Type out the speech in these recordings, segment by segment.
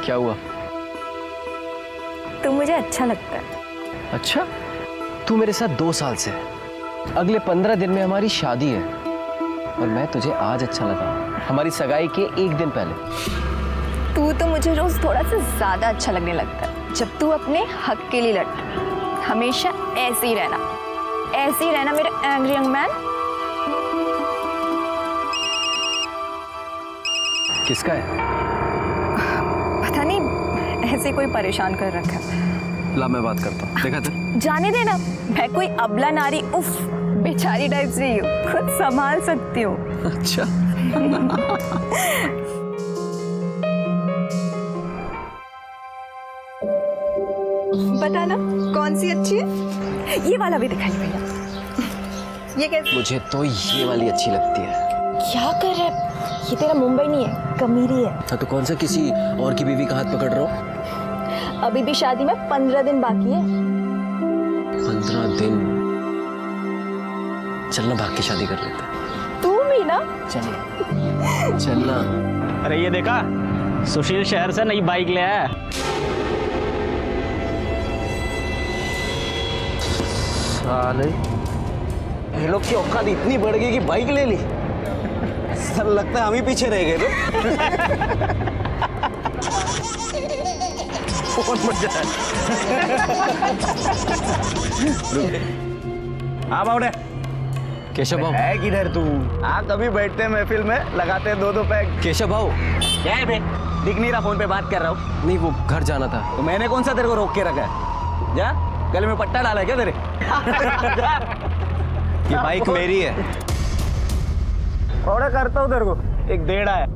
क्या हुआ? तू मुझे अच्छा लगता है। अच्छा, तू मेरे साथ 2 साल से है। अगले 15 दिन में हमारी शादी है और मैं तुझे आज अच्छा लगा, हमारी सगाई के 1 दिन पहले। तू तो मुझे रोज थोड़ा सा ज्यादा अच्छा लगने लगता है जब तू अपने हक के लिए लड़ता है। हमेशा ऐसे ही रहना मेरे एंग्री यंग मैन। किसका है? पता नहीं, ऐसे कोई परेशान कर रखा है। ला मैं बात करता हूँ, देखा था? जाने देना, मैं कोई अबला नारी उफ बेचारी टाइप से ही हूँ, खुद संभाल सकती हूँ। अच्छा। बताना कौन सी अच्छी है? ये वाला भी दिखाई भैया। ये कैसे? मुझे तो ये वाली अच्छी लगती है। क्या कर रहा है? ये तेरा मुंबई नहीं है, कमीरी है। हाँ तो कौन सा किसी और की बीवी का हाथ पकड़ रहा हूँ? अभी भी शादी में 15 दिन बाकी है। 15 दिन? चलना, भाग के शादी कर लेते हैं। तू भी ना? चलना। अरे ये देखा, सुशील शहर से नई बाइक ले आया। साले, ये लोग की औकात इतनी बढ़ गई कि बाइक ले ली। सर लगता है हम ही पीछे रह गए। बहुत मजा है। हाँ बावड़े, केशव भाऊ है किधर तू? हाँ कभी बैठते हैं महफिल में, लगाते हैं 2-2 पैक। केशव भाऊ। क्या है बे? दिख नहीं रहा, फोन पे बात कर रहा हूँ। नहीं, वो घर जाना था। तो मैंने कौन सा तेरे को रोक के रखा है? जा, गले में पट्टा डाला है क्या तेरे? ये बाइक मेरी है। थोड़ा करता हूँ तेरे को, एक डेढ़ा है।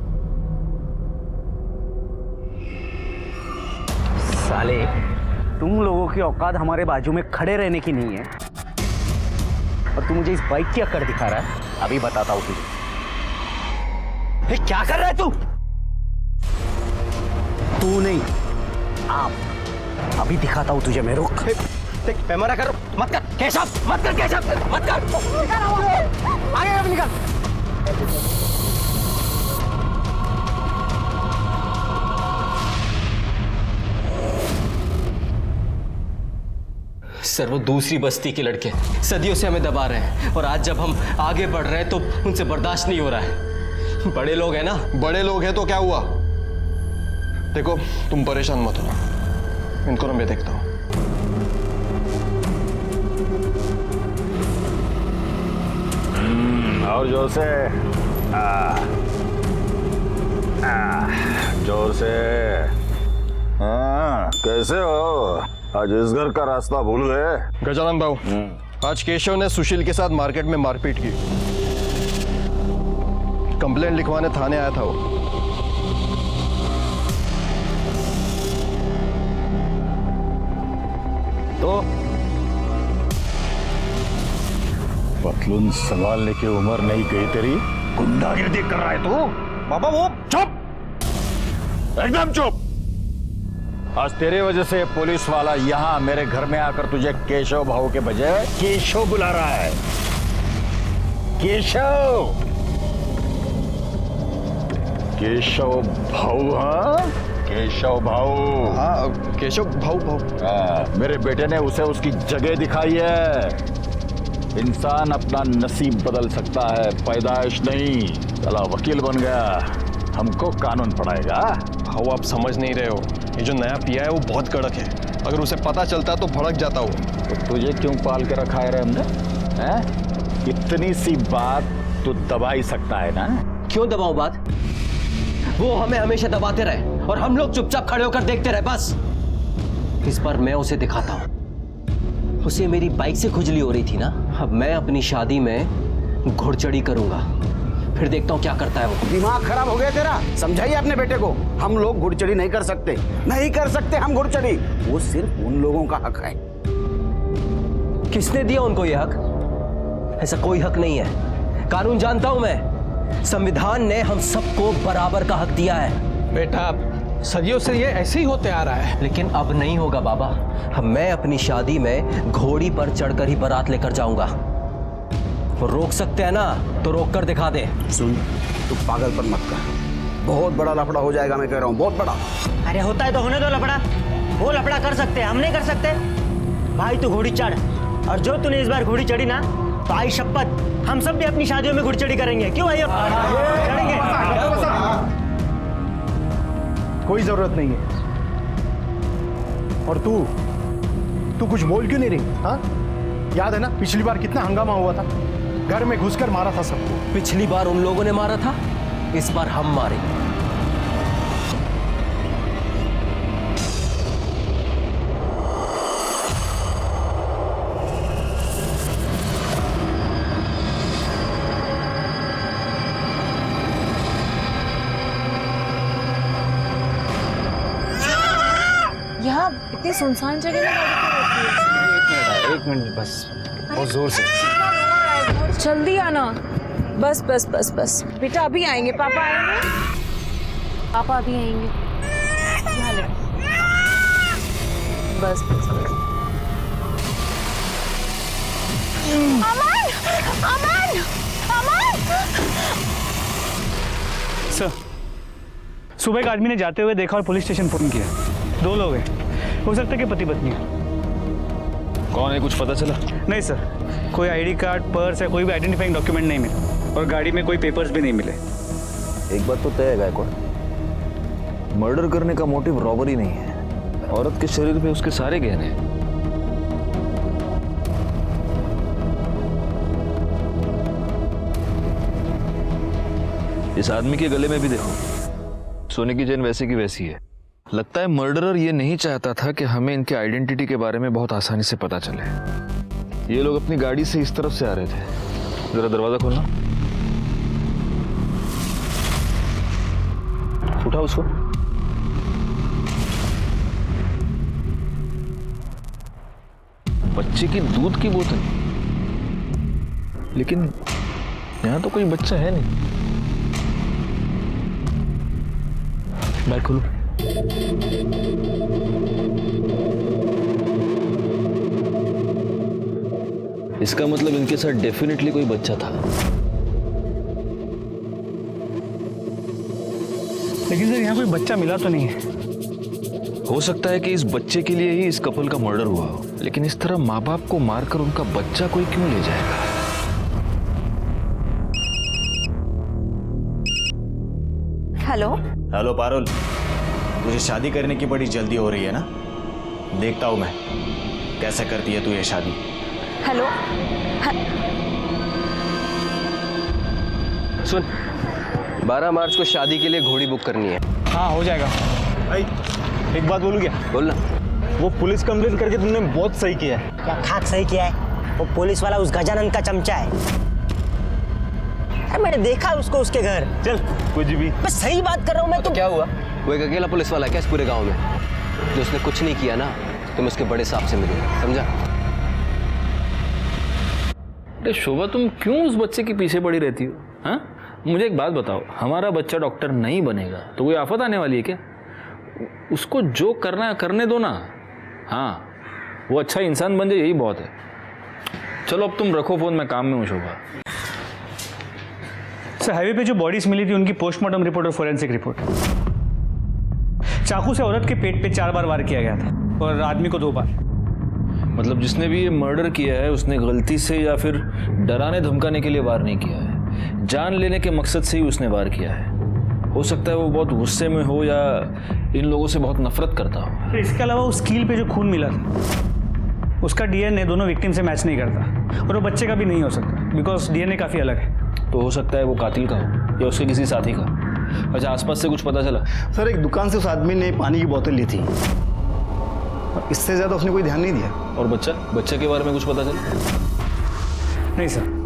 साले, तुम लोगों की औकात हमारे बाजू में खड़े रहने की नहीं है और तू मुझे इस बाइक की अक्कड़ दिखा रहा है। अभी बताता हूँ तुझे। क्या कर रहा है तू? तू नहीं, आप। अभी दिखाता हूँ तुझे मैं। रुक, मैं मना कर। मत कर केशव, मत कर केशव, मत कर। आगे अब निकल। सर, वो दूसरी बस्ती के लड़के सदियों से हमें दबा रहे हैं और आज जब हम आगे बढ़ रहे हैं तो उनसे बर्दाश्त नहीं हो रहा है। बड़े लोग हैं ना। बड़े लोग हैं तो क्या हुआ? देखो, तुम परेशान मत हो, इनको ना मैं देखता हूं। और जोर से, जोर से। हाँ, कैसे हो? आज इस घर का रास्ता भूल गए? गजानन भाऊ, आज केशव ने सुशील के साथ मार्केट में मारपीट की। कंप्लेंट लिखवाने थाने आया था वो। तो पतलून संभालने की उम्र नहीं गई तेरी, गुंडागिर्दी कर रहा है तू? बाबा वो चुप, एकदम चुप। आज तेरे वजह से पुलिस वाला यहाँ मेरे घर में आकर तुझे केशव भाऊ के बजाय केशव बुला रहा है। केशव, केशव भाऊ। हाँ, केशव भाऊ। हाँ, केशव भाऊ। मेरे बेटे ने उसे उसकी जगह दिखाई है। इंसान अपना नसीब बदल सकता है, पैदाइश नहीं। चला वकील बन गया, हमको कानून पढ़ाएगा। भाऊ, आप समझ नहीं रहे हो, ये जो नया पिया है वो बहुत कड़क है। अगर उसे पता चलता तो भड़क जाता वो। तो तुझे क्यों पाल के रखा है रे हमने? हैं? इतनी सी बात तू दबा ही सकता है ना? क्यों दबाऊं बात? वो हमें हमेशा दबाते रहे और हम लोग चुपचाप खड़े होकर देखते रहे। बस इस बार मैं उसे दिखाता हूं। उसे मेरी बाइक से खुजली हो रही थी ना, अब मैं अपनी शादी में घुड़चढ़ी करूंगा, फिर देखता हूं क्या करता है वो। दिमाग खराब हो गया तेरा? समझाइए अपने बेटे को, हम लोग घुड़चढ़ी नहीं कर सकते, नहीं कर सकते हम घुड़चढ़ी। वो सिर्फ उन लोगों का हक है। किसने दिया उनको ये हक? ऐसा कोई हक नहीं है। कानून जानता हूं मैं, संविधान ने हम सबको बराबर का हक दिया है। बेटा, सदियों से ये ऐसे ही होते आ रहा है। लेकिन अब नहीं होगा बाबा। अब मैं अपनी शादी में घोड़ी पर चढ़कर ही बारात लेकर जाऊंगा। वो रोक सकते हैं ना, तो रोक कर दिखा दे। सुन, तू पागलपन मत कर। बहुत बड़ा लफड़ा हो जाएगा, मैं कह रहा हूँ, बहुत बड़ा। अरे होता है तो होने दो लफड़ा। वो लफड़ा कर सकते हैं, हम नहीं कर सकते। भाई तू घोड़ी चढ़, और जो तूने इस बार घोड़ी चढ़ी ना, तो आई शपथ हम सब भी अपनी शादियों में घोड़ी चढ़ी करेंगे। क्यों भाई? चढ़ेंगे। कोई जरूरत नहीं है। और तू कुछ बोल क्यों नहीं रही? हाँ, याद है ना पिछली बार कितना हंगामा हुआ था, घर में घुसकर मारा था सबको। पिछली बार उन लोगों ने मारा था, इस बार हम मारेंगे। यहाँ इतनी सुनसान जगह में गाड़ी क्यों रोकी है? एक मिनट बस, बहुत जोर से। जल्दी आना। बस बस बस बस बेटा, अभी आएंगे, पापा आएंगे, पापा अभी आएंगे। यहाँ ले। बस बस बस। अमन! अमन! अमन! सर, सुबह एक आदमी ने जाते हुए देखा और पुलिस स्टेशन फोन किया। 2 लोग हैं, हो सकता है कि पति पत्नी है। कौन है, कुछ पता चला? नहीं सर, कोई आईडी कार्ड, पर्स या कोई भी आइडेंटिफाइंग डॉक्यूमेंट नहीं मिले, और गाड़ी में कोई पेपर्स भी नहीं मिले। एक बात तो तय है गायकवाड़, मर्डर करने का मोटिव रॉबरी नहीं है। औरत के शरीर पे उसके सारे गहने हैं। इस आदमी के गले में भी देखो, सोने की चेन वैसे की वैसी है। लगता है मर्डरर ये नहीं चाहता था कि हमें इनके आइडेंटिटी के बारे में बहुत आसानी से पता चले। ये लोग अपनी गाड़ी से इस तरफ से आ रहे थे। जरा दरवाजा खोलना, उठा उसको। बच्चे की दूध की बोतल, लेकिन यहां तो कोई बच्चा है नहीं। बैग खोलो। इसका मतलब इनके साथ डेफिनेटली कोई बच्चा था। लेकिन सर, यहाँ कोई बच्चा मिला तो नहीं है। हो सकता है कि इस बच्चे के लिए ही इस कपल का मर्डर हुआ हो, लेकिन इस तरह माँ बाप को मारकर उनका बच्चा कोई क्यों ले जाएगा? हेलो? हेलो पारुल, तुझे शादी करने की बड़ी जल्दी हो रही है ना? देखता हूं मैं कैसे करती है तू ये शादी। हेलो? सुन, 12 मार्च को शादी के लिए घोड़ी बुक करनी है। हाँ, हो जाएगा। भाई एक बात बोलूं क्या? बोलना। वो पुलिस कंप्लेंट करके तुमने बहुत सही किया है। क्या खाक सही किया है? वो पुलिस वाला उस गजानंद का चमचा है। अरे मैंने देखा उसको उसके घर। चल कुछ भी। बस सही बात कर रहा हूँ मैं। तो क्या हुआ? वो एक अकेला पुलिस वाला है क्या इस पूरे गांव में? जो उसने कुछ नहीं किया ना, तुम उसके बड़े साहब से मिलोगे, समझा? अरे शोभा, तुम क्यों उस बच्चे के पीछे पड़ी रहती हो? हाँ, मुझे एक बात बताओ, हमारा बच्चा डॉक्टर नहीं बनेगा तो कोई आफत आने वाली है क्या? उसको जो करना है करने दो ना। हाँ, वो अच्छा इंसान बन जाए, यही बहुत है। चलो अब तुम रखो फोन, मैं काम में हूँ शोभा। सर, हाईवे पे जो बॉडीज मिली थी उनकी पोस्टमार्टम रिपोर्ट और फोरेंसिक रिपोर्ट। चाकू से औरत के पेट पे 4 बार वार किया गया था और आदमी को 2 बार। मतलब जिसने भी ये मर्डर किया है उसने गलती से या फिर डराने धमकाने के लिए वार नहीं किया है, जान लेने के मकसद से ही उसने वार किया है। हो सकता है वो बहुत गुस्से में हो या इन लोगों से बहुत नफरत करता हो। इसके अलावा उस कील पे जो खून मिला था उसका डीएनए दोनों विक्टिम से मैच नहीं करता, और वो बच्चे का भी नहीं हो सकता बिकॉज डीएनए काफ़ी अलग है। तो हो सकता है वो कातिल का हो या उसके किसी साथी का। अच्छा, आसपास से कुछ पता चला? सर, एक दुकान से उस आदमी ने पानी की बोतल ली थी, इससे ज्यादा उसने कोई ध्यान नहीं दिया। और बच्चे के बारे में कुछ पता चला? नहीं सर।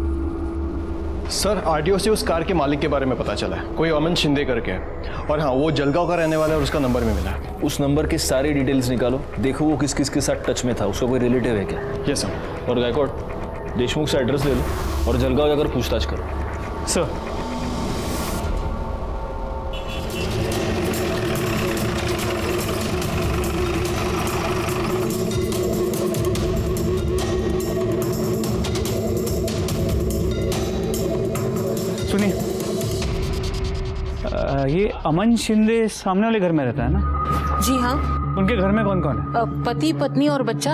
सर, आरटीओ से उस कार के मालिक के बारे में पता चला है, कोई अमन शिंदे करके है। और हाँ, वो जलगांव का रहने वाला है और उसका नंबर भी मिला है। उस नंबर की सारी डिटेल्स निकालो, देखो वो किस किस के साथ टच में था, उसका कोई रिलेटिव है क्या? Yes sir. और गायकवाड़, देशमुख से एड्रेस ले लो और जलगांव जाकर पूछताछ करो। सर, सुनिए, ये अमन शिंदे सामने वाले घर में रहता है ना? जी हाँ। उनके घर में कौन कौन है? पति पत्नी और बच्चा।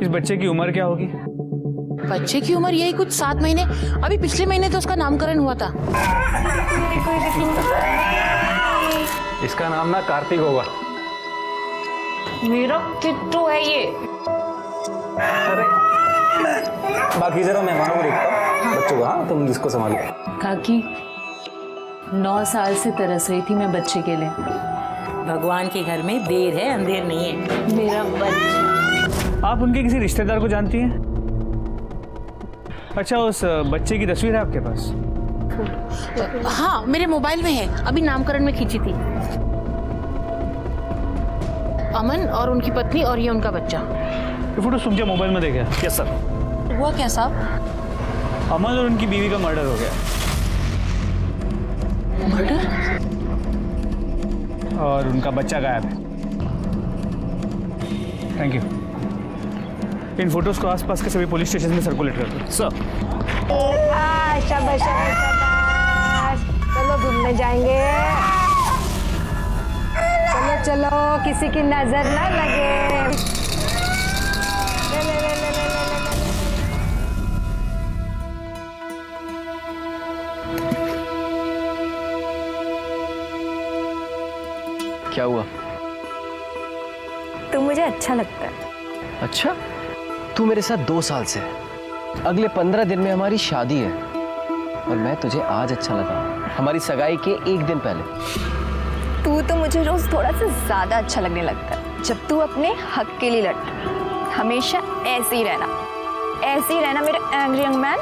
इस बच्चे की उम्र क्या होगी? बच्चे की उम्र यही कुछ 7 महीने। अभी पिछले महीने तो उसका नामकरण हुआ था। इसका नाम ना कार्तिक होगा। मेरा किट्टू है ये। अरे बाकी जरा मेहमानों को देखता बच्चों को। हाँ तुम जिसको संभालो। काकी 9 साल से तरस रही थी मैं बच्चे के लिए। भगवान के घर में देर है अंधेर नहीं है। मेरा बच्चा। आप उनके किसी रिश्तेदार को जानती हैं? अच्छा, उस बच्चे की तस्वीर है आपके पास? हाँ मेरे मोबाइल में है, अभी नामकरण में खींची थी। अमन और उनकी पत्नी और ये उनका बच्चा। ये फोटो तुमके मोबाइल में देखा? Yes sir. हुआ क्या साहब? अमन और उनकी बीवी का मर्डर हो गया। मर्डर? और उनका बच्चा गायब है। Thank you. इन फोटोज को आसपास के सभी पुलिस स्टेशन में सर्कुलेट कर दो। सर शाबाश शाबाश, चलो घूमने जाएंगे। चलो चलो, किसी की नजर ना लगे। ले, ले, ले, ले, ले, ले, ले, ले। क्या हुआ? तू मुझे अच्छा लगता है। अच्छा, तू मेरे साथ 2 साल से है। अगले 15 दिन में हमारी शादी है और मैं तुझे आज अच्छा लगा, हमारी सगाई के 1 दिन पहले। तू तो मुझे रोज थोड़ा सा ज्यादा अच्छा लगने लगता है जब तू अपने हक के लिए लड़ता है। हमेशा ऐसे ही रहना मेरे एंग्री यंग मैन।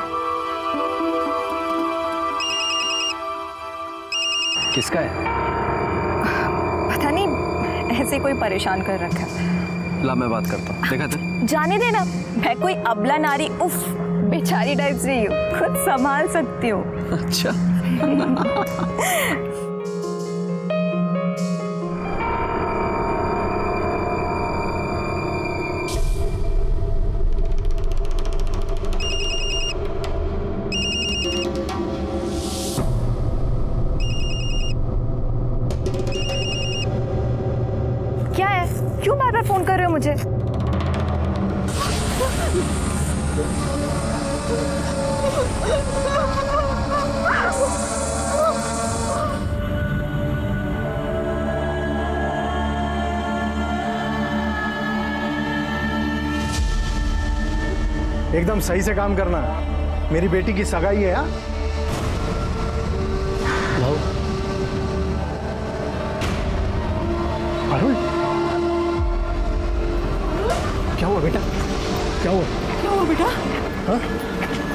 किसका है? पता नहीं, ऐसे कोई परेशान कर रखा है। ला मैं बात करता हूँ। देखा था? जाने देना, मैं कोई अबला नारी उफ बेचारी टाइप से ही हूँ, खुद संभाल सकती हूँ। अच्छा। क्या है, क्यों बार बार फोन कर रहे हो मुझे? एकदम सही से काम करना। मेरी बेटी की सगाई है। भाऊ, अरुण, क्या हुआ बेटा? क्या हुआ? क्या हुआ बेटा? हाँ,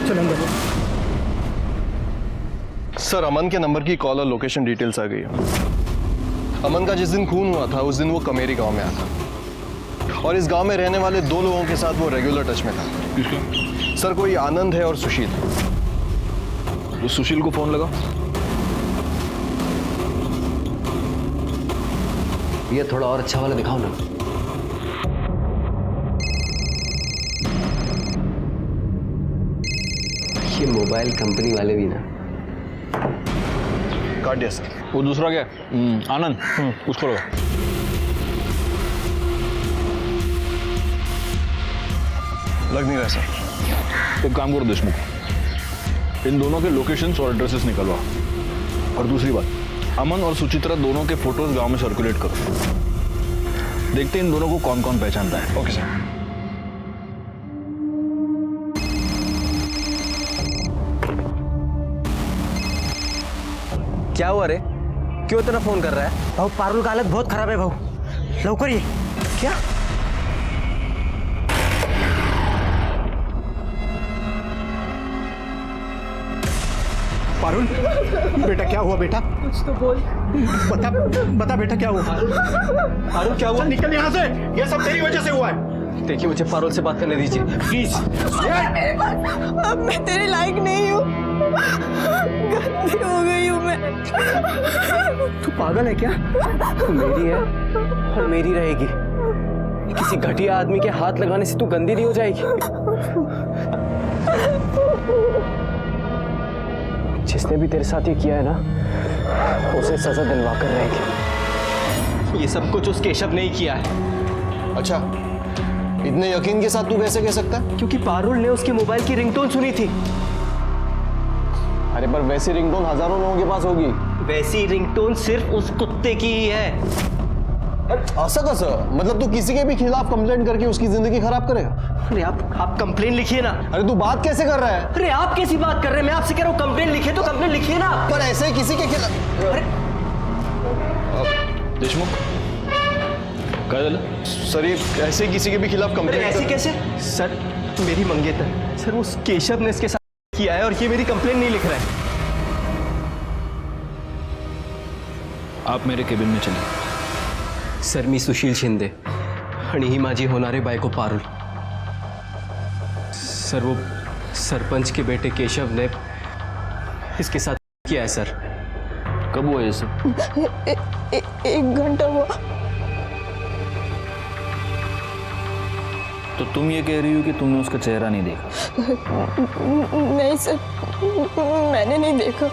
चल अंदर। सर, अमन के नंबर की कॉल और लोकेशन डिटेल्स आ गई है। अमन का जिस दिन खून हुआ था उस दिन वो कमेरी गांव में आया था और इस गांव में रहने वाले 2 लोगों के साथ वो रेगुलर टच में था। सर, कोई आनंद है और सुशील। तो सुशील को फोन लगा। ये थोड़ा और अच्छा वाला दिखाओ ना। ये मोबाइल कंपनी वाले भी ना। काट दिया सर। वो दूसरा क्या? आनंद, उसको लगा। लग नहीं रहा सर। एक काम करो देशमुख, इन दोनों के लोकेशंस और एड्रेसेस निकलवा। और दूसरी बात, अमन और सुचित्रा दोनों के फोटोज गांव में सर्कुलेट करो। देखते हैं इन दोनों को कौन कौन पहचानता है। Okay sir. क्या हुआ रे? क्यों इतना फोन कर रहा है? भाऊ, पारुल का हालत बहुत खराब है भाऊ, लवकर ये। क्या? पारुल, बेटा क्या हुआ बेटा? कुछ तो बोल। बता बेटा क्या हुआ? पारुल क्या हुआ? निकल यहाँ से, ये सब तेरी वजह से हुआ है। देखिए, मुझे पारुल से बात करने दीजिए प्लीज। अब मैं तेरे लायक नहीं हूँ, गंदी हो गई हूँ मैं। तू पागल है क्या? तू मेरी है और मेरी रहेगी। किसी घटिया आदमी के हाथ लगाने से तू गंदी नहीं हो जाएगी। जिसने भी तेरे साथ ये किया है ना, उसे सजा दिलवा कर रहेगी। ये सब कुछ उस केशव ने ही किया है। अच्छा, इतने यकीन के साथ तू कैसे कह सकता है? क्योंकि पारुल ने उसके मोबाइल की रिंगटोन सुनी थी। अरे पर वैसी रिंगटोन हजारों लोगों के पास होगी। वैसी रिंगटोन सिर्फ उस कुत्ते की ही है। ऐसा कैसा? मतलब तू किसी के भी खिलाफ कंप्लेंट करके उसकी जिंदगी खराब करेगा? अरे आप कंप्लेन लिखिए ना। अरे तू बात कैसे कर रहा है? अरे आप कैसी बात कर रहे हैं? मैं आपसे कह रहा हूँ कंप्लेन लिखिए तो कंप्लेन लिखिए ना। पर ऐसे किसी के खिलाफ। अरे देशमुख काय झालं? सर ये ऐसे किसी के भी खिलाफ अरे कंप्लेंट ऐसी कैसे? सर मेरी मंगेतर सर, उस केशव ने इसके साथ किया है और ये मेरी कंप्लेन नहीं लिख रहा है। आप मेरे केबिन में चलिए। सर मी सुशील शिंदे आणि ही माझी होणारी बायको पारुल। सर वो सरपंच के बेटे केशव ने इसके साथ किया है सर। कब हुआ ये सब? एक घंटा हुआ। तो तुम ये कह रही हो कि तुमने उसका चेहरा नहीं देखा? नहीं सर, मैंने नहीं देखा।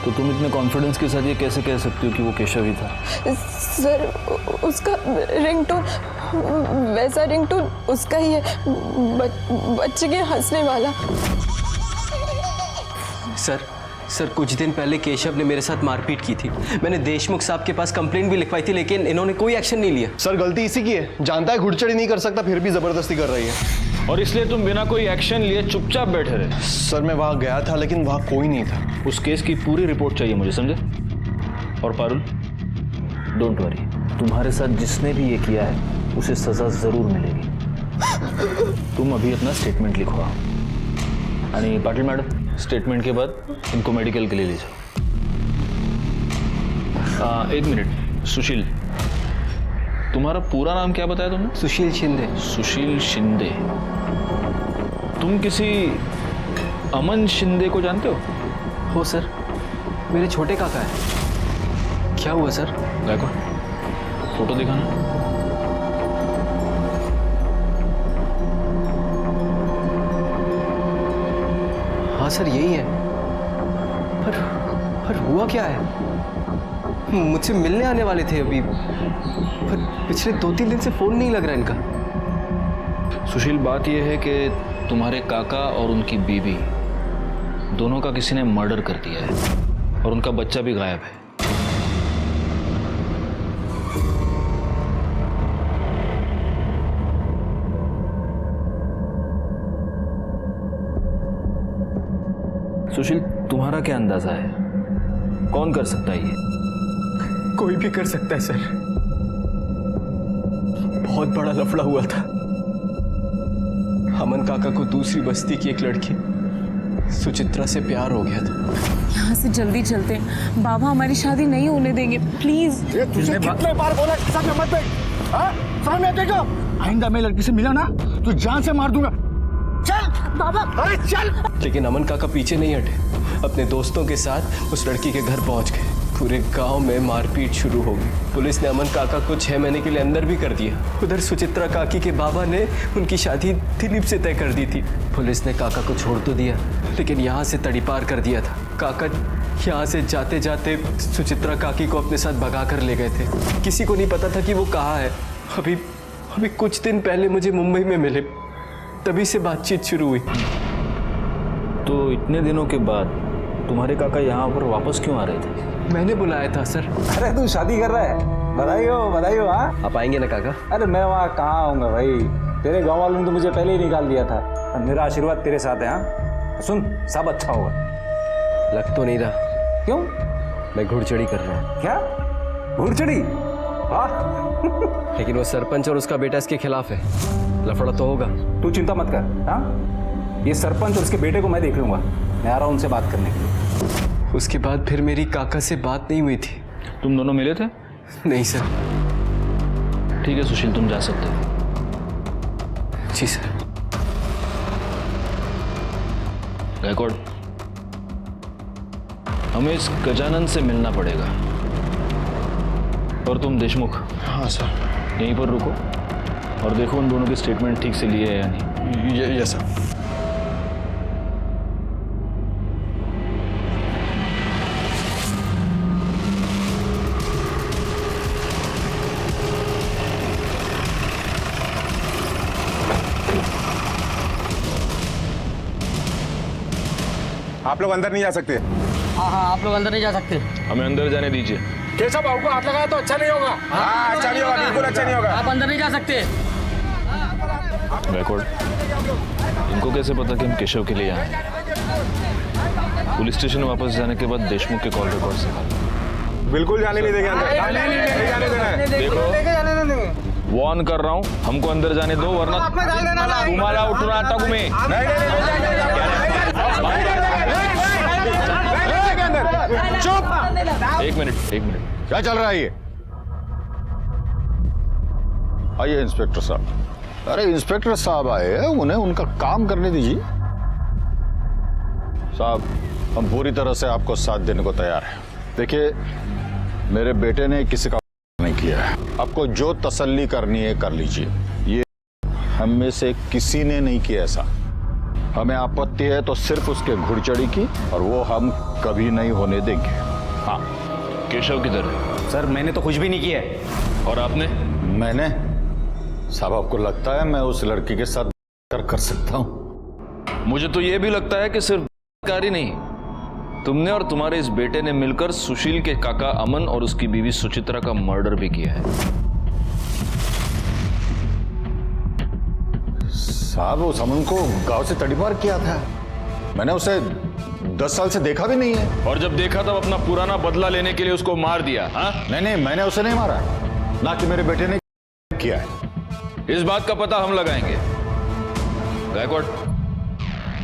तो तुम इतने कॉन्फिडेंस के साथ ये कैसे कह सकती हो कि वो केशव ही था? सर उसका रिंगटोन, वैसा रिंगटोन उसका ही है, बच्चे के हंसने वाला। सर कुछ दिन पहले केशव ने मेरे साथ मारपीट की थी। मैंने देशमुख साहब के पास कंप्लेंट भी लिखवाई थी, लेकिन इन्होंने कोई एक्शन नहीं लिया। सर गलती इसी की है, जानता है घुड़चड़ी नहीं कर सकता फिर भी जबरदस्ती कर रही है। और इसलिए तुम बिना कोई एक्शन लिए चुपचाप बैठे रहे? सर मैं वहां गया था लेकिन वहां कोई नहीं था। उस केस की पूरी रिपोर्ट चाहिए मुझे, समझे? और पारुल, डोंट वरी, तुम्हारे साथ जिसने भी ये किया है उसे सजा जरूर मिलेगी। तुम अभी अपना स्टेटमेंट लिखवाओ। आणि पाटिल मैडम, स्टेटमेंट के बाद इनको मेडिकल के लिए ले जाओ। एक मिनट, सुशील, तुम्हारा पूरा नाम क्या बताया तुमने? सुशील शिंदे। सुशील शिंदे। तुम किसी अमन शिंदे को जानते हो? सर, मेरे छोटे काका है। क्या हुआ सर? गायकवाड़, फोटो दिखाना। हाँ सर यही है। पर हुआ क्या है? मुझसे मिलने आने वाले थे अभी, पर पिछले 2-3 दिन से फोन नहीं लग रहा इनका। सुशील, बात यह है कि तुम्हारे काका और उनकी बीवी दोनों का किसी ने मर्डर कर दिया है और उनका बच्चा भी गायब है। सुशील, तुम्हारा क्या अंदाजा है, कौन कर सकता है ये? कोई भी कर सकता है सर। बहुत बड़ा लफड़ा हुआ था। अमन काका को दूसरी बस्ती की एक लड़की सुचित्रा से प्यार हो गया था। यहाँ से जल्दी चलते हैं, बाबा हमारी शादी नहीं होने देंगे, प्लीज। तुझे कितने बार बोला साथ में मत बैठ? हाँ, सामने देखो। आइंदा मैं लड़की से मिला ना तो जान से मार दूंगा। चल बाबा, अरे चल। लेकिन अमन काका पीछे नहीं हटे, अपने दोस्तों के साथ उस लड़की के घर पहुंच गए। पूरे गांव में मारपीट शुरू हो गई। पुलिस ने अमन काका को 6 महीने के लिए अंदर भी कर दिया। उधर सुचित्रा काकी के बाबा ने उनकी शादी दिलीप से तय कर दी थी। पुलिस ने काका को छोड़ तो दिया, लेकिन यहाँ से तड़ीपार कर दिया था। काका यहाँ से जाते जाते सुचित्रा काकी को अपने साथ भगा कर ले गए थे। किसी को नहीं पता था कि वो कहाँ है। अभी कुछ दिन पहले मुझे मुंबई में मिले, तभी से बातचीत शुरू हुई। तो इतने दिनों के बाद तुम्हारे काका यहाँ पर वापस क्यों आ रहे थे? मैंने बुलाया था सर। अरे तू शादी कर रहा है? बधाई हो। हाँ, आप आएंगे ना काका? अरे मैं वहाँ कहाँ आऊँगा भाई, तेरे गांव वालों ने तो मुझे पहले ही निकाल दिया था। और मेरा आशीर्वाद तेरे साथ है। हाँ सुन, सब अच्छा होगा। लग तो नहीं रहा। क्यों? मैं घुड़चढ़ी कर रहा हूँ। क्या घुड़चढ़ी? वाह। लेकिन वो सरपंच और उसका बेटा इसके खिलाफ है, लफड़ा तो होगा। तू चिंता मत कर। हाँ, ये सरपंच और उसके बेटे को मैं देख लूंगा। मैं आ रहा हूँ उनसे बात करने के लिए। उसके बाद फिर मेरी काका से बात नहीं हुई थी। तुम दोनों मिले थे? नहीं सर। ठीक है सुशील, तुम जा सकते हो। जी सर। गायकवाड़, हमें इस गजानन से मिलना पड़ेगा। और तुम देशमुख, हाँ सर, यहीं पर रुको और देखो उन दोनों के स्टेटमेंट ठीक से लिए है या नहीं। Yes sir. आप लोग अंदर नहीं जा सकते। हाँ हाँ, आप लोग अंदर नहीं जा सकते। हमें अंदर जाने दीजिए। केशव बाबू को हाथ लगाया तो अच्छा नहीं होगा। हाँ, अच्छा नहीं होगा, बिल्कुल अच्छा नहीं होगा। आप अंदर नहीं जा सकते। बैकवर्ड, इनको कैसे पता कि हम केशव के लिए आए? पुलिस स्टेशन वापस जाने के बाद देशमुख के कॉल रिकॉर्ड से बिल्कुल जाने नहीं देंगे अंदर। नहीं जाने देना है। देखो, वार्न कर रहा हूँ, हमको अंदर जाने दो वरना तुम्हारा उठना अटक में। चुप। एक मिनट, क्या चल रहा है ये? आइए इंस्पेक्टर साहब। अरे इंस्पेक्टर साहब आए हैं, उन्हें उनका काम करने दीजिए। साहब, हम पूरी तरह से आपको साथ देने को तैयार हैं। देखिए, मेरे बेटे ने किसी का नहीं किया है। आपको जो तसल्ली करनी है कर लीजिए। ये हम में से किसी ने नहीं किया ऐसा। हमें आपत्ति है तो सिर्फ उसके घुड़चढ़ी की, और वो हम कभी नहीं होने देंगे। हाँ, केशव किधर है? सर, मैंने तो कुछ भी नहीं किया है। और आपने? मैंने? साहब, आपको लगता है मैं उस लड़की के साथ कर सकता हूं? मुझे तो यह भी लगता है कि सिर्फ कारी नहीं, तुमने और तुम्हारे इस बेटे ने मिलकर सुशील के काका अमन और उसकी बीवी सुचित्रा का मर्डर भी किया है। साहब, उस अमन को गांव से तड़ीपार किया था। मैंने उसे 10 साल से देखा भी नहीं है। और जब देखा तब अपना पुराना बदला लेने के लिए उसको मार दिया। हाँ? नहीं, मैंने उसे नहीं मारा, ना कि मेरे बेटे ने किया है। इस बात का पता हम लगाएंगे। गायकवाड़,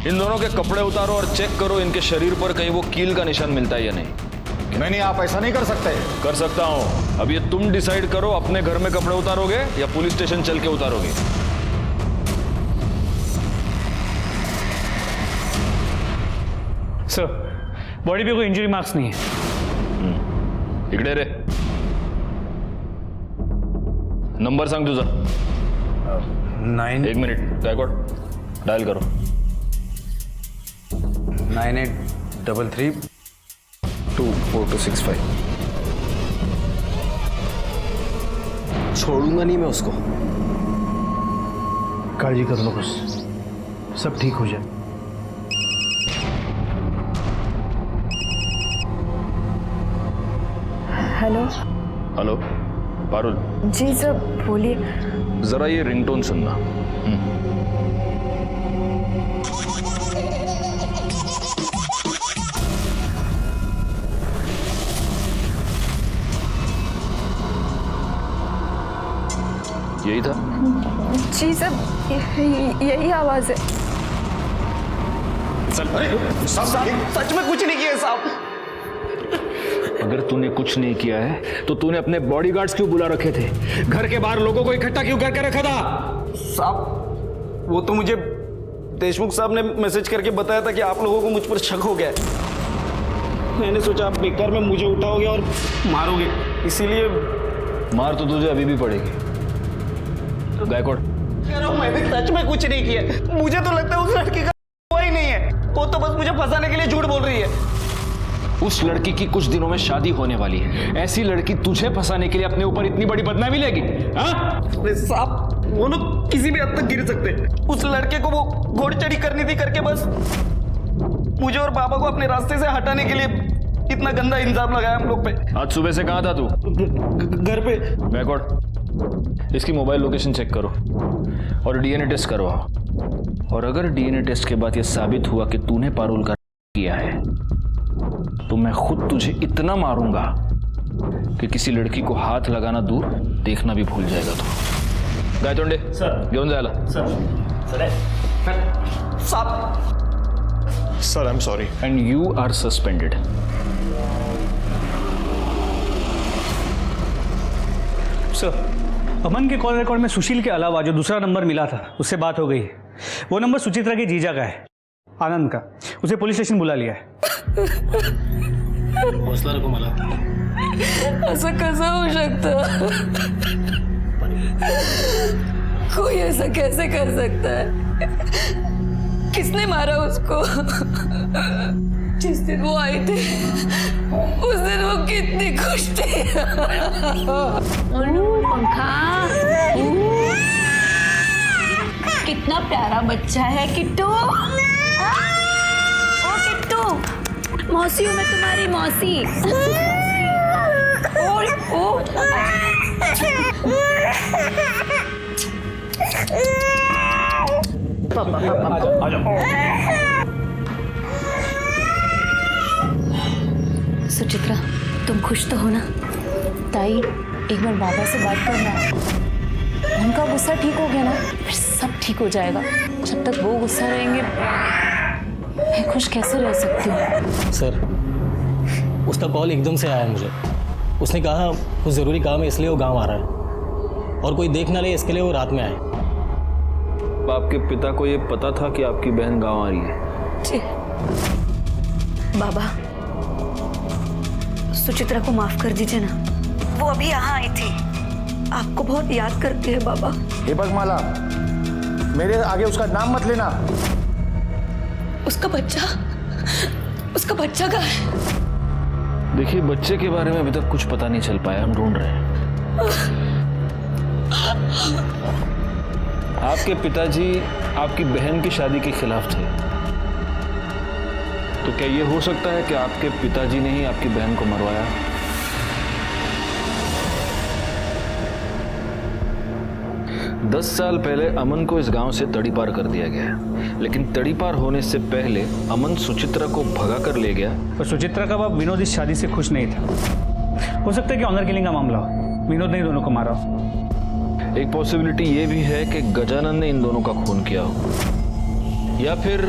इन दोनों के कपड़े उतारो और चेक करो इनके शरीर पर कहीं वो कील का निशान मिलता है या नहीं। नहीं, आप ऐसा नहीं कर सकते। कर सकता हूं। अब ये तुम डिसाइड करो, अपने घर में कपड़े उतारोगे या पुलिस स्टेशन चल के उतारोगे। सर, बॉडी पे कोई इंजरी मार्क्स नहीं है। इकडे रे, नंबर सांग तुझा। 9 एक मिनिट, गायकवाड़ डायल करो। 9833242265। छोड़ूंगा नहीं मैं उसको। काळजी करू नकोस, सब ठीक हो जाए। हेलो। हेलो पारुल जी सर, बोलिए। जरा ये रिंगटोन सुनना। यही था? जी सर, यही आवाज है। सच में कुछ नहीं किया साहब। अगर तूने कुछ नहीं किया है तो तूने अपने बॉडीगार्ड्स क्यों बुला रखे थे? घर के बाहर लोगों को इकट्ठा क्यों करके रखा था? साहब, वो तो मुझे देशमुख साहब ने मैसेज करके बताया था कि आप लोगों को मुझ पर शक हो गया है। मैंने सोचा आप बेकार में मुझे उठाओगे और मारोगे, इसीलिए। मार तो तुझे अभी भी पड़ेगी। गायकवाड़, मैंने सच में कुछ नहीं किया। मुझे तो लगता है उस लड़की का हुआ ही नहीं है। वो तो बस मुझे फंसाने के लिए झूठ बोल रही है। उस लड़की की कुछ दिनों में शादी होने वाली है। ऐसी लड़की तुझे फंसाने के लिए अपने ऊपर इतनी बड़ी बदनामी लेगी? हाँ? साहब, वो लोग किसी भी हद तक गिर सकते। उस लड़के को वो घोड़चढ़ी करनी थी करके बस मुझे और बाबा को अपने रास्ते से हटाने के लिए इतना गंदा इल्जाम लगाया हम लोग पे। आज सुबह से कहाँ था तू? घर पे। बैकवर्ड, इसकी मोबाइल लोकेशन चेक करो और डीएनए टेस्ट करवाओ। और अगर डीएनए टेस्ट के बाद यह साबित हुआ कि तूने पारुल का किया है तो मैं खुद तुझे इतना मारूंगा कि किसी लड़की को हाथ लगाना दूर, देखना भी भूल जाएगा तू। गायतोंडे सर, घेऊन जायला। Sir, I am sorry. And you are suspended. Sir, Aman के कॉल रिकॉर्ड में सुशील के अलावा जो दूसरा नंबर मिला था उससे बात हो गई है। वो नंबर सुचित्रा के जीजा का है, आनंद का। उसे पुलिस स्टेशन बुला लिया है। हौसला रखो मला। असं कसं होऊ शकतं? कोई ऐसा कैसे कर सकता है? किसने मारा उसको? जिस दिन वो आए थे उस दिन वो कितनी खुश थी। पंखा कितना प्यारा बच्चा है किट्टू। ओ किट्टू, मौसी हूँ मैं, तुम्हारी मौसी। सुचित्रा, तुम खुश तो हो ना? ताई, एक बार बाबा से बात करना, उनका गुस्सा ठीक हो गया ना, फिर सब ठीक हो जाएगा। जब तक वो गुस्सा रहेंगे, मैं खुश कैसे रह सकती हूँ? सर, उसका कॉल एकदम से आया मुझे। उसने कहा कुछ ज़रूरी काम है इसलिए वो गांव आ रहा है और कोई देख ना ले इसके लिए वो रात में आए। आपके पिता को ये पता था कि आपकी बहन गांव आ रही है? जी। बाबा, सुचित्रा को माफ कर दीजिए ना, वो अभी यहाँ आई थी, आपको बहुत याद करती है बाबा। हे बगमाला, मेरे आगे उसका नाम मत लेना। उसका बच्चा कहाँ है? देखिए, बच्चे के बारे में अभी तक कुछ पता नहीं चल पाया, हम ढूंढ रहे हैं। आपके पिताजी आपकी बहन की शादी के खिलाफ थे, तो क्या ये हो सकता है कि आपके पिताजी ने ही आपकी बहन को मरवाया? दस साल पहले अमन को इस गांव से तड़ीपार कर दिया गया, लेकिन तड़ीपार होने से पहले अमन सुचित्रा को भगा कर ले गया। और सुचित्रा का बाप विनोद इस शादी से खुश नहीं था। हो सकता है कि ऑनर किलिंग का मामला हो, विनोद ने दोनों को मारा हो। एक पॉसिबिलिटी ये भी है कि गजानन ने इन दोनों का खून किया हो, या फिर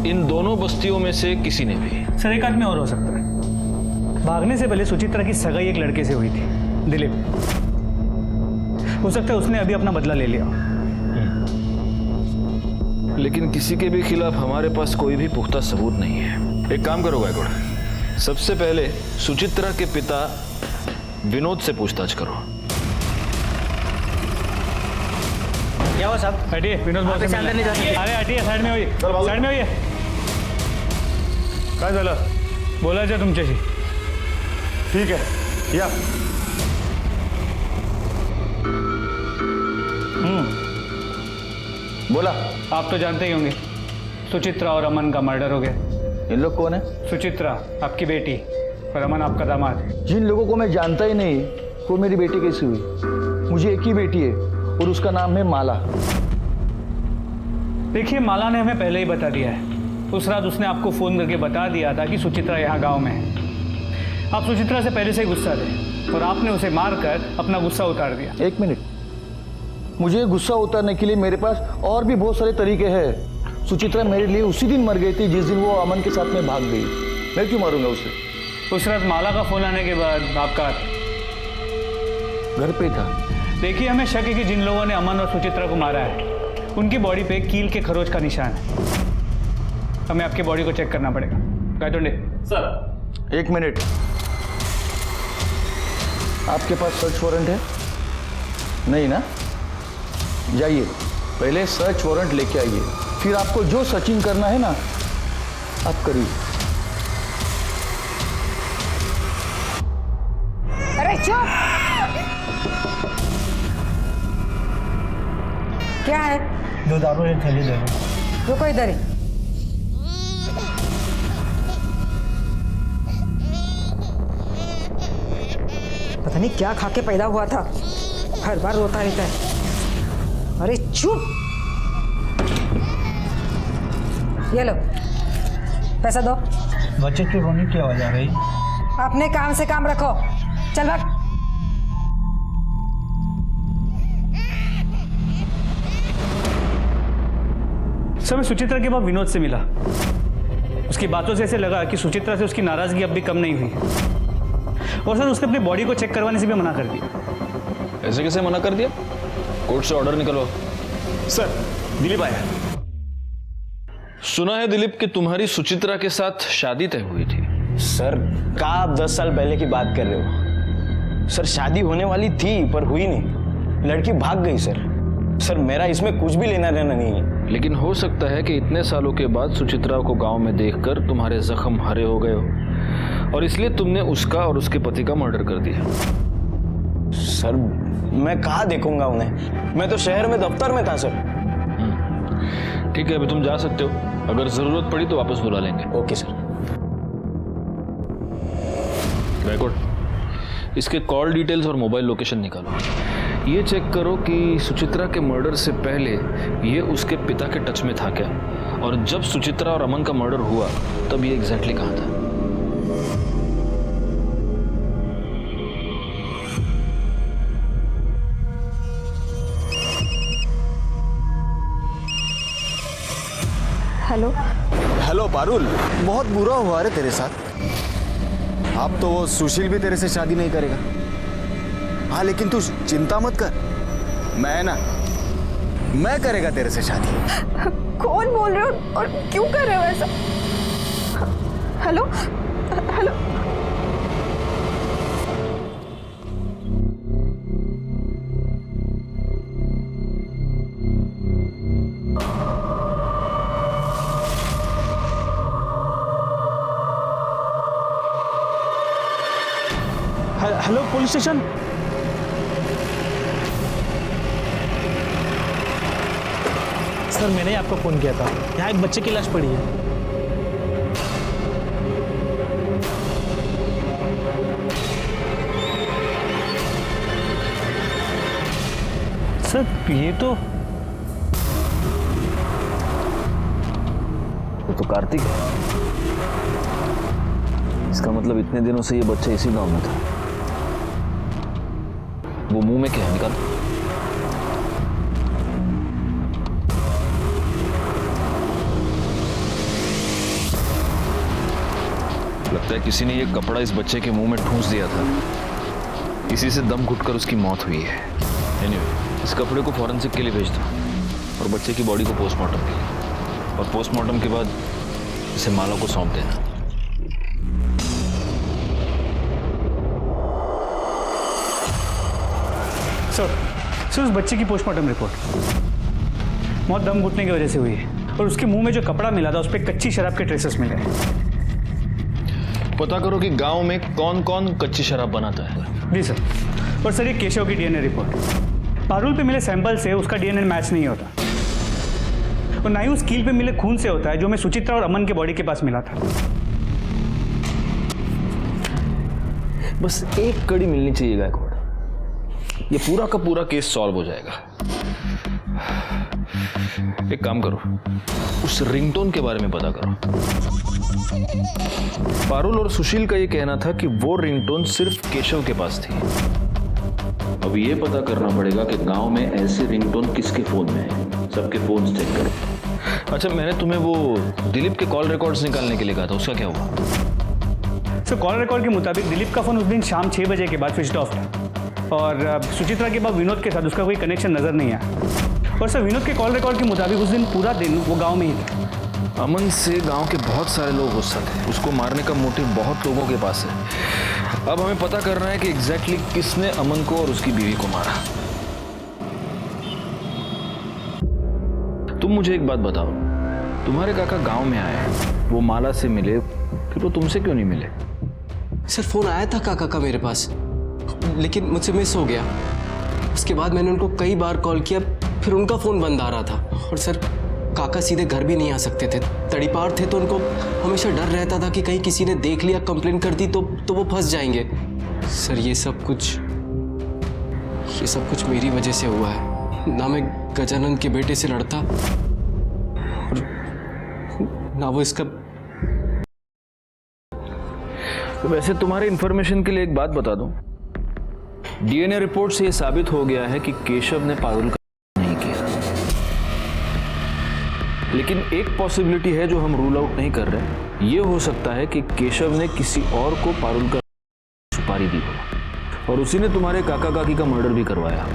इन दोनों बस्तियों में से किसी ने भी। सर, एक आदमी और हो सकता है। भागने से पहले सुचित्रा की सगाई एक लड़के से हुई थी, दिलीप। हो सकता है उसने अभी अपना बदला ले लिया। लेकिन किसी के भी खिलाफ हमारे पास कोई भी पुख्ता सबूत नहीं है। एक काम करो गायकवाड़, सबसे पहले सुचित्रा के पिता विनोद से पूछताछ करो। क्या हुआ साहब? हटिए, विनोद बहुत से अंदर नहीं जा सकते। अरे हटिए, साइड में होइए, साइड में होइए। काय झालं? बोलायचं तुमच्याशी। ठीक है, या। बोला। आप तो जानते ही होंगे, सुचित्रा और अमन का मर्डर हो गया। इन लोग कौन है? सुचित्रा आपकी बेटी और अमन आपका दामाद। जिन लोगों को मैं जानता ही नहीं, वो मेरी बेटी कैसी हुई? मुझे एक ही बेटी है और उसका नाम है माला। देखिए, माला ने हमें पहले ही बता दिया है। उस रात उसने आपको फोन करके बता दिया था कि सुचित्रा यहाँ गांव में है। आप सुचित्रा से पहले से ही गुस्सा थे और आपने उसे मारकर अपना गुस्सा उतार दिया। एक मिनट, मुझे गुस्सा उतारने के लिए मेरे पास और भी बहुत सारे तरीके हैं। सुचित्रा मेरे लिए उसी दिन मर गई थी जिस दिन वो अमन के साथ में भाग गई। मैं क्यों मारूंगा उसे? उस रात माला का फोन आने के बाद आपका घर पे था। देखिए, हमें शक है कि जिन लोगों ने अमन और सुचित्रा को मारा है उनकी बॉडी पे कील के खरोच का निशान है। हमें आपकी बॉडी को चेक करना पड़ेगा। गायतोंडे सर, एक मिनट। आपके पास सर्च वारंट है? नहीं ना? जाइए, पहले सर्च वारंट लेके आइए, फिर आपको जो सर्चिंग करना है ना, आप करिए। अरे चुप! क्या है? दो दारू एक थैली दे दो। रुको इधर ही। पता नहीं क्या खा के पैदा हुआ था, हर बार रोता रहता है। अरे चुप! ये लो, पैसा दो। बच्चे की रोने की आवाज आ रही। अपने काम से काम रखो, चल भाग। समय सुचित्रा के बाद विनोद से मिला। उसकी बातों से ऐसे लगा कि सुचित्रा से उसकी नाराजगी अब भी कम नहीं हुई। और सर, उसने अपनी बॉडी को चेक करवाने से भी मना कर दिया। ऐसे कैसे मना कर दिया? कोर्ट से ऑर्डर निकलो। सर, दिलीप आया। सुना है दिलीप कि तुम्हारी सुचित्रा के साथ शादी तय हुई थी। सर, कहा आप 10 साल पहले की बात कर रहे हो? सर, शादी होने वाली थी पर हुई नहीं, लड़की भाग गई। सर, मेरा इसमें कुछ भी लेना देना नहीं है। लेकिन हो सकता है कि इतने सालों के बाद सुचित्रा को गांव में देखकर तुम्हारे जख्म हरे हो गए हो और इसलिए तुमने उसका और उसके पति का मर्डर कर दिया। सर, मैं कहाँ देखूंगा उन्हें? मैं तो शहर में दफ्तर में था सर। ठीक है, अभी तुम जा सकते हो। अगर जरूरत पड़ी तो वापस बुला लेंगे। Okay sir. गायकवाड़, इसके कॉल डिटेल्स और मोबाइल लोकेशन निकालो। ये चेक करो कि सुचित्रा के मर्डर से पहले ये उसके पिता के टच में था क्या, और जब सुचित्रा और अमन का मर्डर हुआ तब ये एग्जैक्टली कहाँ था। हेलो हेलो पारुल, बहुत बुरा हुआ रे तेरे साथ। अब तो वो सुशील भी तेरे से शादी नहीं करेगा। हाँ लेकिन तू चिंता मत कर, मैं करेगा तेरे से शादी। कौन बोल रहे हो और क्यों कर रहे हो ऐसा? Hello hello hello police station. Sir मैंने आपको फ़ोन किया था, यहाँ एक बच्चे की लाश पड़ी है। सर ये तो कार्तिक है। इसका मतलब इतने दिनों से ये बच्चा इसी गांव में था। वो मुंह में क्या है, निकाल। लगता है किसी ने ये कपड़ा इस बच्चे के मुंह में ठूंस दिया था, इसी से दम घुटकर उसकी मौत हुई है। एनीवे, इस कपड़े को फॉरेंसिक के लिए भेज दो और बच्चे की बॉडी को पोस्टमार्टम के लिए, और पोस्टमार्टम के बाद इसे माला को सौंप देना। सर उस बच्चे की पोस्टमार्टम रिपोर्ट मौत दम घुटने की वजह से हुई है, और उसके मुंह में जो कपड़ा मिला था उस पर कच्ची शराब के ट्रेसेस मिले हैं। पता करो कि गांव में कौन कौन कच्ची शराब बनाता है। जी सर। और सर ये केशव की डीएनए रिपोर्ट, पारुल पे मिले सैंपल से उसका डीएनए मैच नहीं होता, और ना ही उस कील पे मिले खून से होता है जो हमें सुचित्रा और अमन के बॉडी के पास मिला था। बस एक कड़ी मिलनी चाहिए गायकवाड़, ये पूरा का पूरा केस सॉल्व हो जाएगा। एक काम करो, उस रिंगटोन के बारे में पता करो। पारुल और सुशील का ये कहना था कि वो रिंगटोन सिर्फ केशव के पास थी। अब ये पता करना पड़ेगा कि गांव में ऐसे रिंगटोन किसके फोन में है। सबके फोन चेक करो। अच्छा, मैंने तुम्हें वो दिलीप के कॉल रिकॉर्ड्स निकालने के लिए कहा था, उसका क्या हुआ? सर कॉल रिकॉर्ड के मुताबिक दिलीप का फोन उस दिन शाम 6 बजे के बाद स्विच ऑफ था, और सुचित्रा के बाद विनोद के साथ उसका कोई कनेक्शन नजर नहीं आया। और सर विनोद के कॉल रिकॉर्ड के मुताबिक उस दिन पूरा दिन वो गांव में ही था। अमन से गांव के बहुत सारे लोग गुस्सा थे, उसको मारने का मोटिव बहुत लोगों के पास है। अब हमें पता करना है कि एग्जैक्टली किसने अमन को और उसकी बीवी को मारा। तुम मुझे एक बात बताओ, तुम्हारे काका गांव में आए, वो माला से मिले, फिर वो तुमसे क्यों नहीं मिले? सर फोन आया था काका का मेरे पास, लेकिन मुझसे मिस हो गया। उसके बाद मैंने उनको कई बार कॉल किया, फिर उनका फ़ोन बंद आ रहा था। और सर काका सीधे घर भी नहीं आ सकते थे, तड़ीपार थे, तो उनको हमेशा डर रहता था कि कहीं किसी ने देख लिया, कंप्लेन कर दी तो वो फंस जाएंगे। सर ये सब कुछ मेरी वजह से हुआ है। ना मैं गजानंद के बेटे से लड़ता, और ना वो इसका। तो वैसे तुम्हारे इंफॉर्मेशन के लिए एक बात बता दूं, डीएनए रिपोर्ट से यह साबित हो गया है कि केशव ने पारुल का नहीं किया। लेकिन एक पॉसिबिलिटी है जो हम रूल आउट नहीं कर रहे। ये हो सकता है कि केशव ने किसी और को पारुल का सुपारी दी हो, और उसी ने तुम्हारे काका काकी का मर्डर भी करवाया।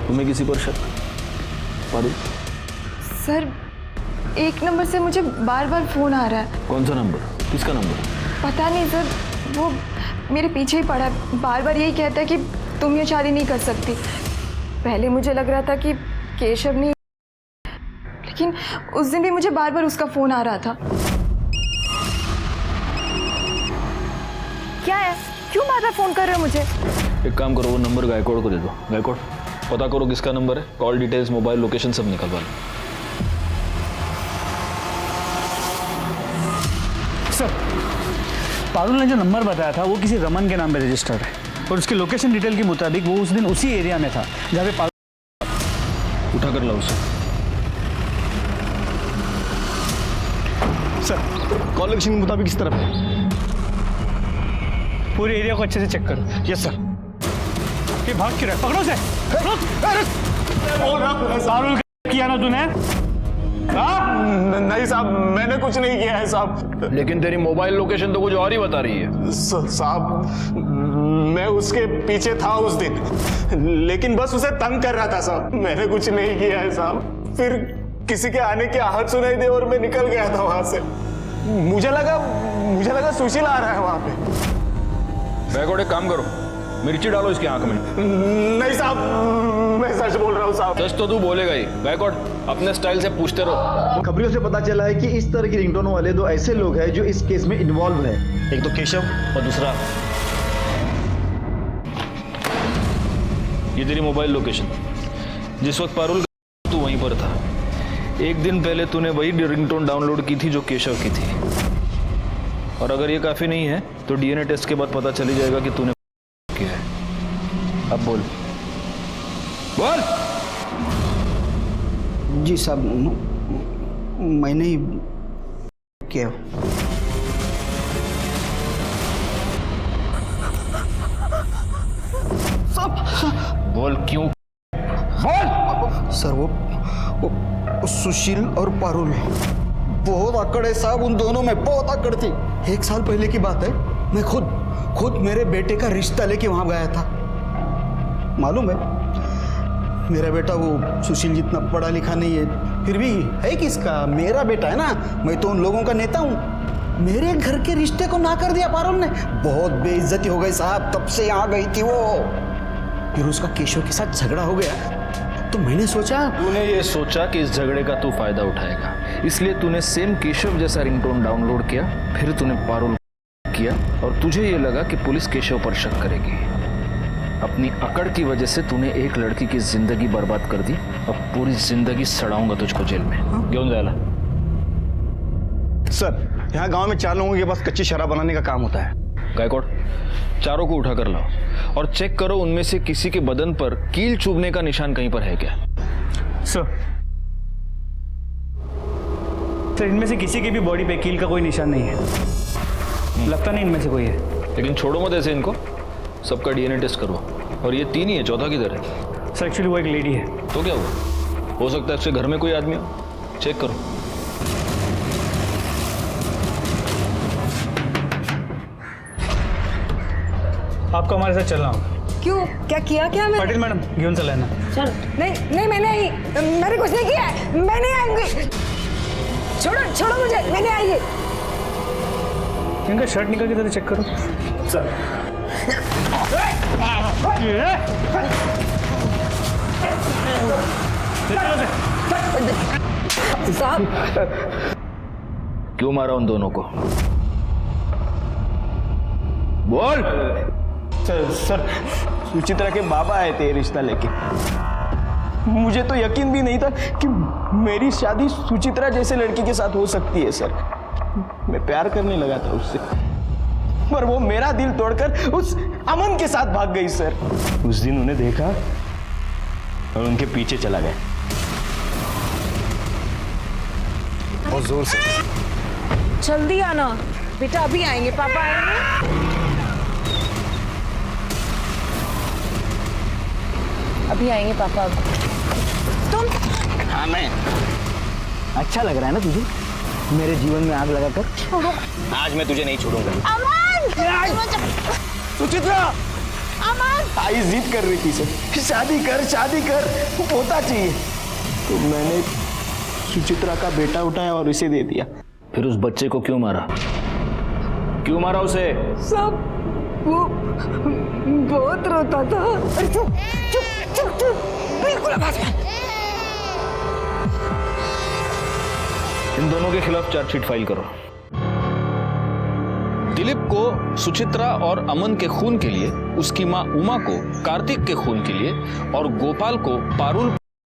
तुम्हें किसी पर शक? पारुल? सर एक नंबर से मुझे बार बार फोन आ रहा है। कौन सा नंबर? किसका नंबर? पता नहीं सर, वो मेरे पीछे ही पड़ा है, बार बार यही कहता है कि तुम ये शादी नहीं कर सकती। पहले मुझे लग रहा था कि केशव नहीं, लेकिन उस दिन भी मुझे बार बार उसका फोन आ रहा था। क्या है, क्यों बार बार फोन कर रहे हो मुझे? एक काम करो, वो नंबर गायकवाड़ को दे दो। गायकवाड़ पता करो किसका नंबर है, कॉल डिटेल्स, मोबाइल लोकेशन सब निकलवा लो। पारुल ने जो नंबर बताया था वो किसी रमन के नाम पे रजिस्टर्ड है और उसकी लोकेशन डिटेल के मुताबिक वो उस दिन उसी एरिया में था जहाँ पे पारुल। उठा कर लाओ उसे। सर कॉल लोकेशन के मुताबिक किस तरफ है? पूरे एरिया को अच्छे से चेक करो। Yes sir. ये भाग क्यों रहा है? पकड़ो उसे। पारुल किया ना तूने? नहीं साहब, मैंने कुछ नहीं किया है साहब। लेकिन तेरी मोबाइल लोकेशन तो कुछ और ही बता रही है। साहब मैं उसके पीछे था उस दिन, लेकिन बस उसे तंग कर रहा था साहब। मैंने कुछ नहीं किया है साहब। फिर किसी के आने की आहट सुनाई दी और मैं निकल गया था वहां से। मुझे लगा सुशील आ रहा है वहां पे। बैगोड एक काम करो, मिर्ची डालो इसकी आंख में। नहीं साहब, मैं सच बोल रहा हूँ साहब। सच तो तू बोलेगा ही। बैगोड अपने स्टाइल से पूछते रहो। खबरों से पता चला है कि इस तरह की रिंगटोन वाले दो ऐसे लोग हैं जो इस केस में इन्वॉल्व है। एक तो केशव और दूसरा ये तेरी मोबाइल लोकेशन। जिस वक्त पारुल तू वहीं पर था। एक दिन पहले तूने वही रिंगटोन डाउनलोड की थी जो केशव की थी। और अगर ये काफी नहीं है तो डीएनए टेस्ट के बाद पता चली जाएगा कि तूने किया है। अब बोल बोल। जी साहब, मैंने ही किया। बोल क्यों बोल। सर वो सुशील और पारुल बहुत आकड़ है साहब। उन दोनों में बहुत आकड़ थी। 1 साल पहले की बात है, मैं खुद मेरे बेटे का रिश्ता लेके वहां गया था। मालूम है, मेरा बेटा वो सुशील जितना पढ़ा लिखा नहीं है, फिर भी है किसका? मेरा बेटा है ना। मैं तो उन लोगों का नेता हूँ। मेरे घर के रिश्ते को ना कर दिया पारुल ने। बहुत बेइज्जती हो गई साहब। तब से यहाँ गई थी वो। फिर उसका केशव के साथ झगड़ा हो गया तो मैंने सोचा। तूने ये सोचा कि इस झगड़े का तू फायदा उठाएगा, इसलिए तूने सेम केशव जैसा रिंगटोन डाउनलोड किया। फिर तूने पारुल किया और तुझे ये लगा कि पुलिस केशव पर शक करेगी। अपनी अकड़ की वजह से तूने एक लड़की की जिंदगी बर्बाद कर दी। अब पूरी जिंदगी सड़ाऊंगा तुझको जेल में। क्यों जायला? सर यहाँ गांव में 4 लोगों के पास कच्ची शराब बनाने का काम होता है। गायकवाड़, चारों को उठा कर लाओ और चेक करो उनमें से किसी के बदन पर कील चुभने का निशान कहीं पर है क्या। सर इनमें से किसी की भी बॉडी पे कील का कोई निशान नहीं है। लगता नहीं इनमें से कोई है। लेकिन छोड़ो मत ऐसे इनको। सबका डीएनए टेस्ट करवाओ। और ये 3 ही है, चौथा किधर है? सर एक्चुअली वो एक लेडी है। तो क्या हुआ? हो सकता है उसके घर में कोई आदमी हो। चेक करो। आपको हमारे साथ चलना होगा। क्यों? क्या किया क्या मैं? पाटिल मैडम घेऊन चला ना। चल। नहीं मैं नहीं, मैंने कुछ नहीं किया है। मैं नहीं आऊंगी। छोड़ो मुझे, मैं नहीं आएंगी। इनका शर्ट निकल के जरा चेक करो। सर साहब क्यों मारा उन दोनों को? बोल। सर सुचित्रा के बाबा आए थे रिश्ता लेके। मुझे तो यकीन भी नहीं था कि मेरी शादी सुचित्रा जैसे लड़की के साथ हो सकती है सर। मैं प्यार करने लगा था उससे, पर वो मेरा दिल तोड़कर उस अमन के साथ भाग गई सर। उस दिन उन्हें देखा और उनके पीछे चला गया। बहुत जोर से। जल्दी आना बेटा, अभी आएंगे, पापा आएंगे। अभी आएंगे पापा। तुम? हाँ मैं। अच्छा लग रहा है ना तुझे मेरे जीवन में आग लगाकर? छोड़ो। आज मैं तुझे नहीं छोड़ूंगा। अमन! सुचित्रा! अमन! आई जिद कर रही थी सर, शादी कर होता चाहिए। तो मैंने सुचित्रा का बेटा उठाया और इसे दे दिया। फिर उस बच्चे को क्यों मारा? क्यों मारा उसे? सब वो बहुत रोता था। चुप बिल्कुल आवाज मत। इन दोनों के खिलाफ चार्जशीट फाइल करो। दिलीप को सुचित्रा और अमन के खून के लिए, उसकी मां उमा को कार्तिक के खून के लिए और गोपाल को पारुल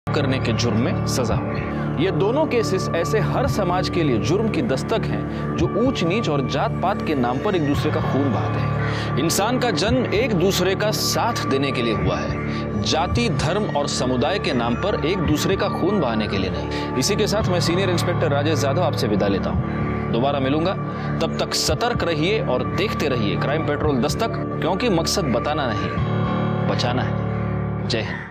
करने के जुर्म में सजा हुई। ये दोनों केसेस ऐसे हर समाज के लिए जुर्म की दस्तक हैं जो ऊंच नीच और जात पात के नाम पर एक दूसरे का खून बहाते हैं। इंसान का जन्म एक दूसरे का साथ देने के लिए हुआ है, जाति, धर्म और समुदाय के नाम पर एक दूसरे का खून बहाने के लिए नहीं। इसी के साथ मैं सीनियर इंस्पेक्टर राजेश यादव आपसे विदा लेता हूँ। दोबारा मिलूंगा, तब तक सतर्क रहिए और देखते रहिए क्राइम पेट्रोल दस्तक, क्योंकि मकसद बताना नहीं, बचाना है। जय हिंद।